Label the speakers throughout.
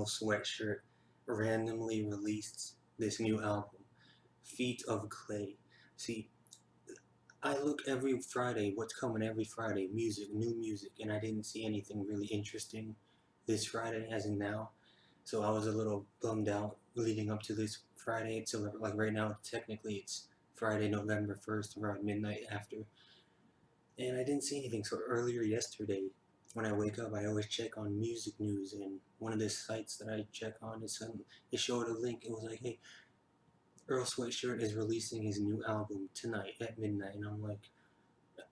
Speaker 1: Earl Sweatshirt randomly released this new album, Feet of Clay. See, I look every Friday, what's coming every Friday, music, new music, and I didn't see anything really interesting this Friday, as in now. So I was a little bummed out leading up to this Friday. So like right now, technically it's Friday, November 1st, around midnight after, and I didn't see anything. So earlier yesterday, when I wake up, I always check on music news, and one of the sites that I check on it showed a link. It was like, hey, Earl Sweatshirt is releasing his new album tonight at midnight, and I'm like,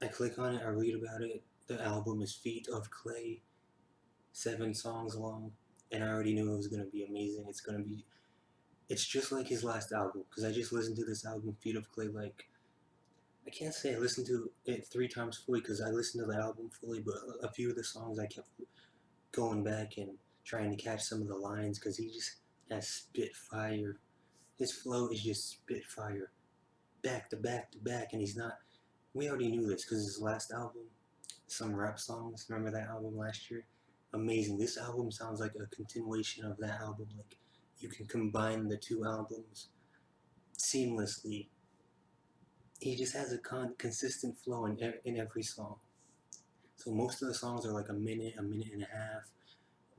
Speaker 1: I click on it, I read about it. The album is Feet of Clay, 7 songs long, and I already knew it was gonna be amazing. It's just like his last album, because I just listened to this album, Feet of Clay, like, I can't say I listened to it 3 times fully, because I listened to the album fully, but a few of the songs I kept going back and trying to catch some of the lines, because he just has spit fire. His flow is just spit fire, back to back to back, and he's not. We already knew this because his last album, some rap songs. Remember that album last year? Amazing. This album sounds like a continuation of that album. Like you can combine the two albums seamlessly. He just has a consistent flow in every song. So most of the songs are like a minute and a half,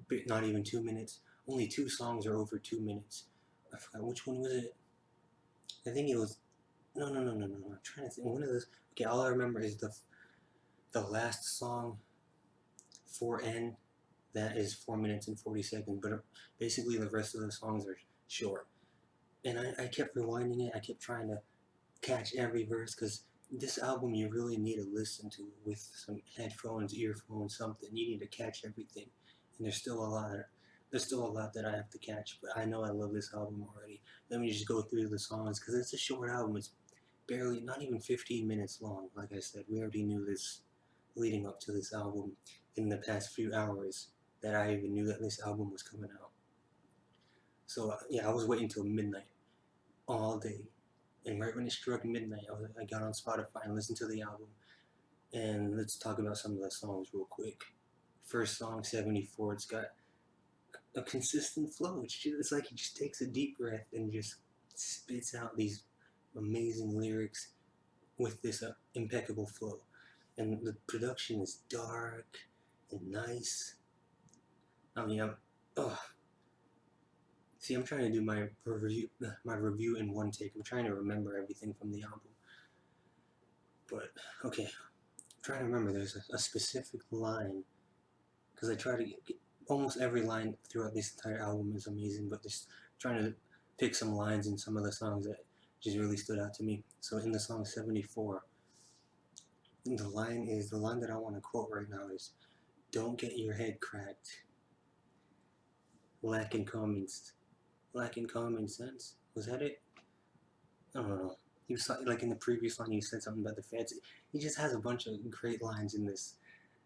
Speaker 1: but not even 2 minutes. Only 2 songs are over 2 minutes. I forgot which one was it. I think it was no. I'm trying to think. One of those. Okay, all I remember is the last song, 4N. That is 4 minutes and 40 seconds. But basically, the rest of the songs are short. And I kept rewinding it. I kept trying to catch every verse because this album you really need to listen to with some headphones, earphones, something. You need to catch everything. And there's still a lot. There's still a lot that I have to catch. But I know I love this album already. Let me just go through the songs because it's a short album. It's barely, not even 15 minutes long. Like I said, we already knew this leading up to this album in the past few hours that I even knew that this album was coming out. So yeah, I was waiting till midnight all day, and right when it struck midnight, I got on Spotify and listened to the album. And let's talk about some of the songs real quick. First song, 74. It's got a consistent flow. It's like he just takes a deep breath and just spits out these amazing lyrics with this impeccable flow. And the production is dark and nice. I mean, oh, see, I'm trying to do my review in one take. I'm trying to remember everything from the album. But okay, I'm trying to remember. There's a specific line because I try to get almost every line throughout this entire album is amazing, but just trying to pick some lines in some of the songs that just really stood out to me. So in the song 74, the line that I want to quote right now is, "Don't get your head cracked, lacking common sense." Was that it? I don't know. He was like in the previous line. You said something about the feds. He just has a bunch of great lines in this.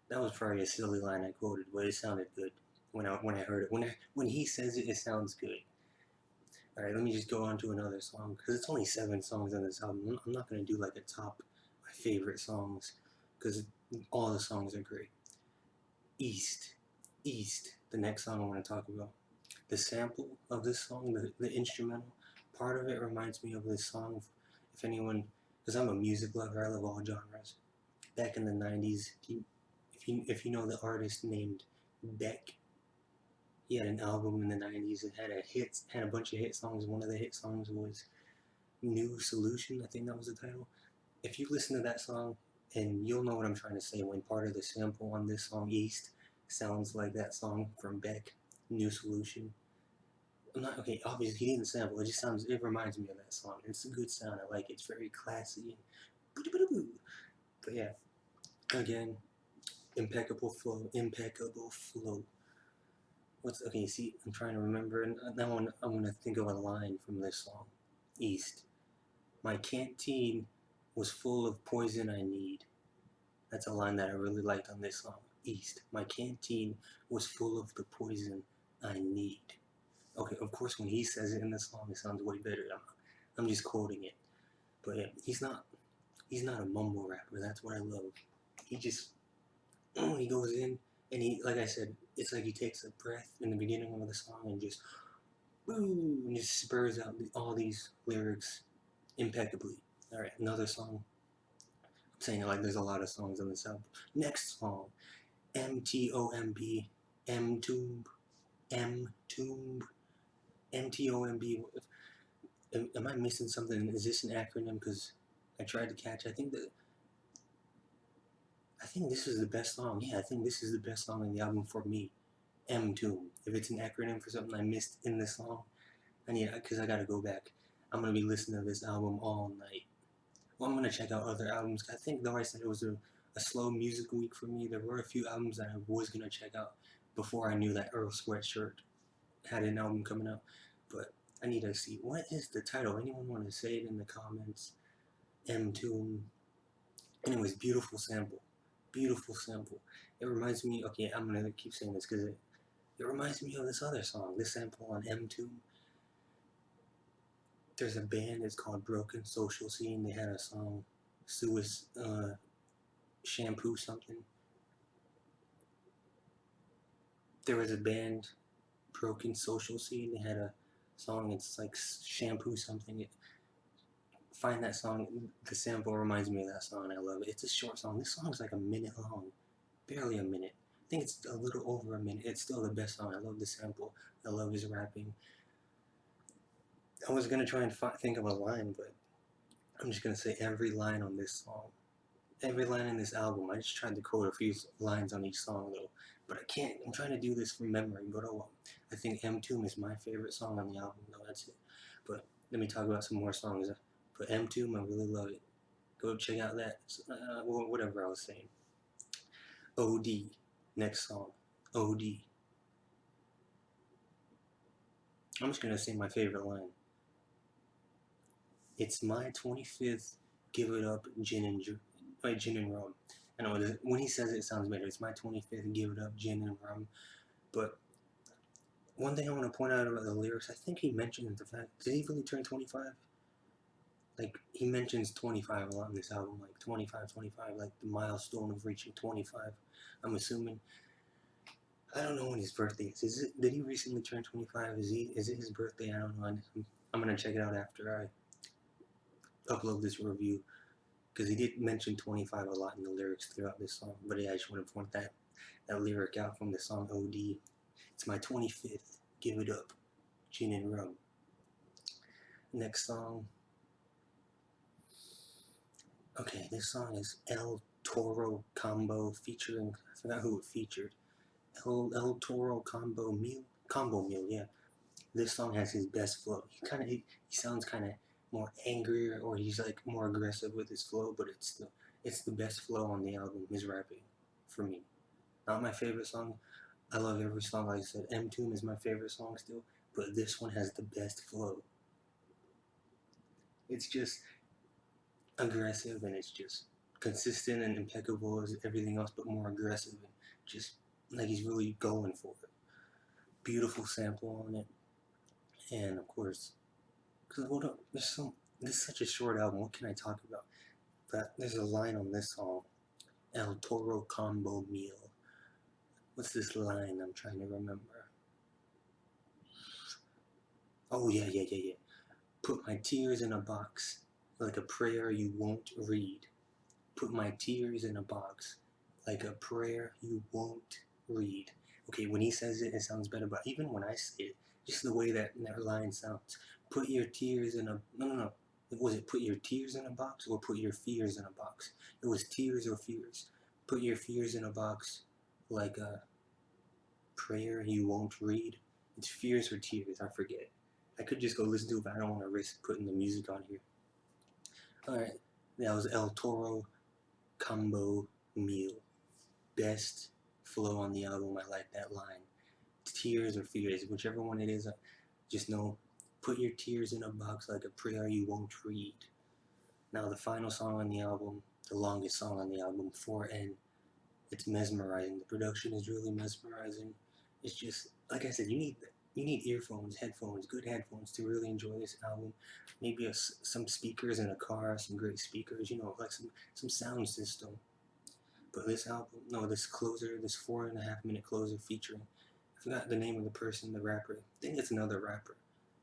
Speaker 1: That was probably a silly line I quoted, but it sounded good when I heard it. When he says it, it sounds good. All right, let me just go on to another song because it's only 7 songs on this album. I'm not gonna do like a top my favorite songs because all the songs are great. East, East. The next song I want to talk about. The sample of this song, the instrumental part of it reminds me of this song. If anyone, because I'm a music lover, I love all genres. Back in the '90s, if you know the artist named Beck, he had an album in the '90s. It had a bunch of hit songs. One of the hit songs was "New Solution." I think that was the title. If you listen to that song, and you'll know what I'm trying to say when part of the sample on this song, East, sounds like that song from Beck, "New Solution." I'm not okay. Obviously, he didn't sample. It just sounds. It reminds me of that song. It's a good sound. I like it. It's very classy. But yeah, again, impeccable flow. Impeccable flow. What's okay? See, I'm trying to remember, and now I'm gonna think of a line from this song, East. My canteen was full of poison I need. That's a line that I really liked on this song, East. My canteen was full of the poison I need. Okay, of course, when he says it in the song, it sounds way better. I'm just quoting it, but yeah, he's not a mumble rapper. That's what I love. He just he goes in and he, like I said, it's like he takes a breath in the beginning of the song and just woo, and just spurs out all these lyrics impeccably. All right, another song. I'm saying it like there's a lot of songs on this album. Next song, MTOMB, MTOMB, MTOMB, MTOMB. Am I missing something? Is this an acronym? Because I tried to catch. I think this is the best song. Yeah, I think this is the best song in the album for me. MTOMB. If it's an acronym for something I missed in this song, because I gotta go back. I'm gonna be listening to this album all night. Well, I'm gonna check out other albums. I think though I said it was a slow music week for me, there were a few albums that I was gonna check out before I knew that Earl Sweatshirt had an album coming out. But I need to see, what is the title? Anyone want to say it in the comments? MTOMB. Anyways, beautiful sample. Beautiful sample. It reminds me, okay, I'm gonna keep saying this because it reminds me of this other song, this sample on MTOMB. There's a band, it's called Broken Social Scene. They had a song, Shampoo something. There was a band, Broken Social Scene. They had a song, it's like Shampoo something. Find that song. The sample reminds me of that song, and I love it. It's a short song. This song's like a minute long, barely a minute. I think it's a little over a minute. It's still the best song. I love the sample. I love his rapping. I was gonna try and think of a line, but I'm just gonna say every line on this song, every line in this album. I just tried to quote a few lines on each song though, but I can't. I'm trying to do this from memory. But oh well. I think MTOMB is my favorite song on the album though. That's it. But let me talk about some more songs. But MTOMB, I really love it. Go check out that. Whatever I was saying. OD. Next song. OD. I'm just gonna say my favorite line. It's my 25th, give it up, gin and rum. I know when he says it, it sounds better. It's my 25th, give it up, gin and rum. But one thing I want to point out about the lyrics, I think he mentions the fact, did he really turn 25? Like, he mentions 25 a lot in this album, like 25, 25, like the milestone of reaching 25. I'm assuming. I don't know when his birthday is. Did he recently turn 25? Is it his birthday? I don't know. I'm gonna check it out after I upload this review, because he did mention 25 a lot in the lyrics throughout this song. But yeah, I just want to point that lyric out from the song OD. It's my 25th, give it up, gin and rum. Next song. Okay, this song is El Toro Combo featuring, I forgot who it featured. El Toro Combo Meal? Combo Meal, yeah. This song has his best flow. He sounds kind of more angry, or he's like more aggressive with his flow, but it's the best flow on the album, his rapping, for me. Not my favorite song. I love every song, like I said. MTOMB is my favorite song still, but this one has the best flow. It's just aggressive, and it's just consistent and impeccable as everything else, but more aggressive, and just like he's really going for it. Beautiful sample on it, and of course, because this is such a short album. What can I talk about? But there's a line on this song, El Toro Combo Meal. What's this line? I'm trying to remember. Oh yeah. Put my tears in a box, like a prayer you won't read. Put my tears in a box, like a prayer you won't read. Okay, when he says it, it sounds better, but even when I say it, just the way that line sounds. Put your tears in a... No. Was it put your tears in a box or put your fears in a box? It was tears or fears. Put your fears in a box, like a prayer you won't read. It's fears or tears, I forget. I could just go listen to it, but I don't want to risk putting the music on here. Alright, that was El Toro Combo Meal. Best flow on the album. I like that line. Tears or fears, whichever one it is, just know, put your tears in a box like a prayer you won't read. Now the final song on the album, the longest song on the album, 4N, it's mesmerizing. The production is really mesmerizing. It's just, like I said, you need earphones, headphones, good headphones to really enjoy this album. Maybe some speakers in a car, some great speakers, like some sound system. But this album, no, this closer, this 4.5 minute closer featuring, I forgot the name of the person, the rapper. I think it's another rapper.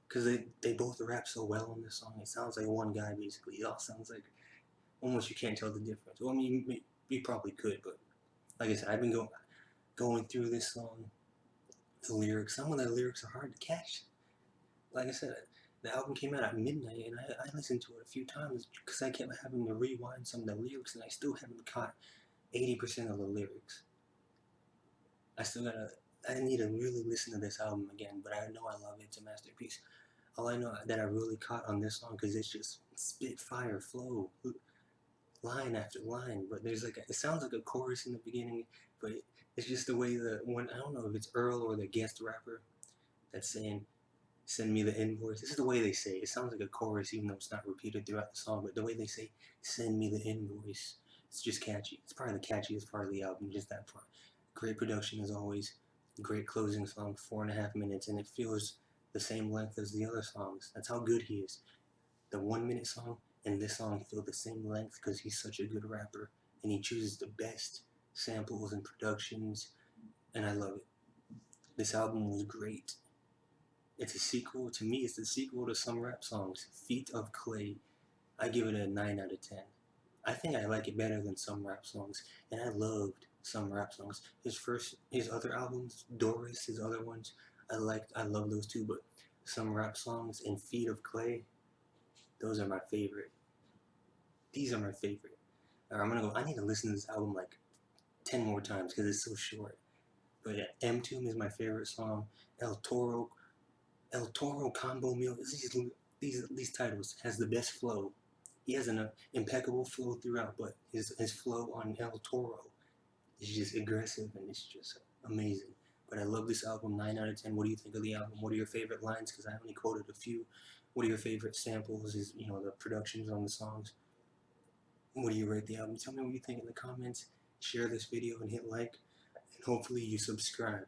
Speaker 1: Because they both rap so well on this song. It sounds like one guy basically. It all sounds like almost you can't tell the difference. Well, I mean, you probably could, but like I said, I've been going through this song, the lyrics. Some of the lyrics are hard to catch. Like I said, the album came out at midnight, and I listened to it a few times because I kept having to rewind some of the lyrics, and I still haven't caught 80% of the lyrics. I still gotta. I need to really listen to this album again, but I know I love it. It's a masterpiece. All I know that I really caught on this song because it's just spit fire flow, line after line. But there's like it sounds like a chorus in the beginning, but it's just the way the one I don't know if it's Earl or the guest rapper that's saying send me the invoice. This is the way they say it. It sounds like a chorus even though it's not repeated throughout the song. But the way they say send me the invoice, it's just catchy. It's probably the catchiest part of the album, just that part. Great production as always. Great closing song, 4.5 minutes, and it feels the same length as the other songs. That's how good he is. The 1 minute song and this song feel the same length because he's such a good rapper and he chooses the best samples and productions, and I love it. This album was great. It's a sequel to me. It's the sequel to some rap songs. Feet of Clay. I give it a 9 out of 10. I think I like it better than some rap songs, and I loved some rap songs. His other albums, Doris, his other ones, I love those too. But some rap songs and Feet of Clay, those are my favorite. These are my favorite. I'm gonna go. I need to listen to this album like 10 more times because it's so short. But yeah, MTOMB is my favorite song. El Toro, El Toro Combo Meal. These titles has the best flow. He has an impeccable flow throughout, but his flow on El Toro is just aggressive and it's just amazing. But I love this album, 9 out of 10. What do you think of the album? What are your favorite lines? Because I only quoted a few. What are your favorite samples? Is the productions on the songs? What do you rate the album? Tell me what you think in the comments. Share this video and hit like, and hopefully you subscribe.